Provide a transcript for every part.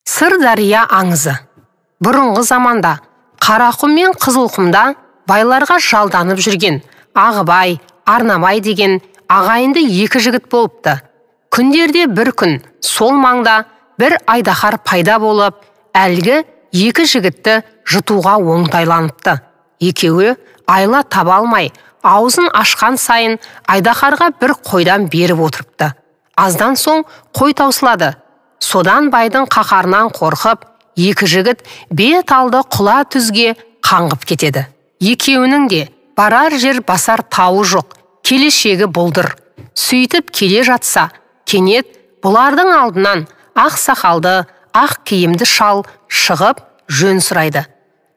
Сырдария аңызы. Бұрынғы заманда Қарақұм мен Қызылқұмда байларға жалданып жүрген Ағыбай, Арнабай деген ағайынды екі жігіт болыпты. Күндерде бір күн сол маңда бір айдаһар пайда болып, әлгі екі жігітті жұтуға оңтайланыпты. Екеуі айла таба алмай, аузын ашқан сайын айдаһарға бір қойдан беріп отырыпты. Аздан соң қой таусылады. Содан байдың қаһарынан қорқып, екі жігіт бет алды құла түзге қаңғып кетеді. Екеуінің де барар жер басар тауы жоқ, келешегі бұлдыр. Сөйтіп келе жатса, кенет бұлардың алдынан ақ сақалды, ақ киімді шал шығып жөн сұрайды.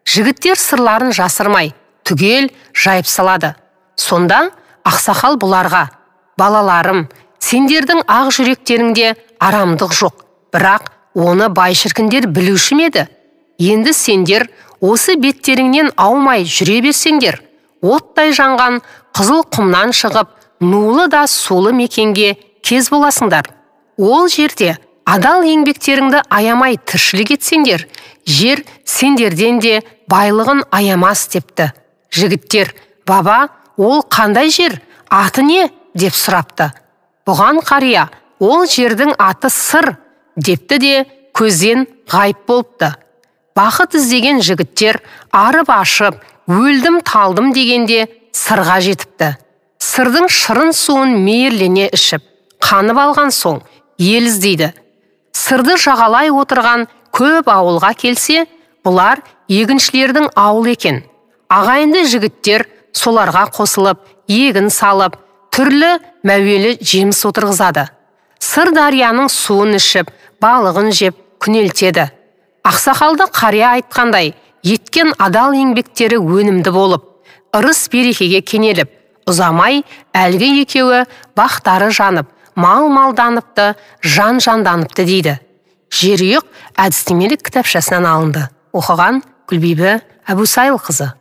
Жігіттер сырларын жасырмай, түгел жайып салады. Сонда ақсақал бұларға: балаларым, сендердің ақ жүректеріңде арамдық жоқ, бірақ оны бай шіркіндер білуші ме еді? Енді сендер осы беттеріңнен аумай жүре берсеңдер, оттай жанған қызыл құмнан шығып, нулы да сулы мекенге кез боласыңдар. Ол жерде адал еңбектеріңді аямай тіршілік етсеңдер, жер сендерден де байлығын аямас депті. Жігіттер: баба, ол қандай жер, аты не? Деп сұрапты. Бұған қария: ол жердің аты сыр депті де көзден ғайып болыпты. Бақыт іздеген жігіттер арып ашып, өлдім талдым дегенде сырға жетіпті. Сырдың шырын суын мейірлене ішіп, қанып алған соң ел іздейді. Сырды жағалай отырған көп ауылға келсе, бұлар егіншілердің ауыл екен. Ағайынды жігіттер соларға қосылып, егін салып, түрлі мәуелі жеміс отырғызады. Сырдарияның суын ішіп, балығын жеп күнелтеді. Ақсақалды қария айтқандай, еткен адал еңбектері өнімді болып, ырыс берекеге кенеліп, ұзамай әлгі екеуі бақтары жанып, мал-малданыпты, жан-жанданыпты дейді. Жерұйық әдістемелік кітапшасынан алынды. Оқыған Гүлбибі Әбусайылқызы.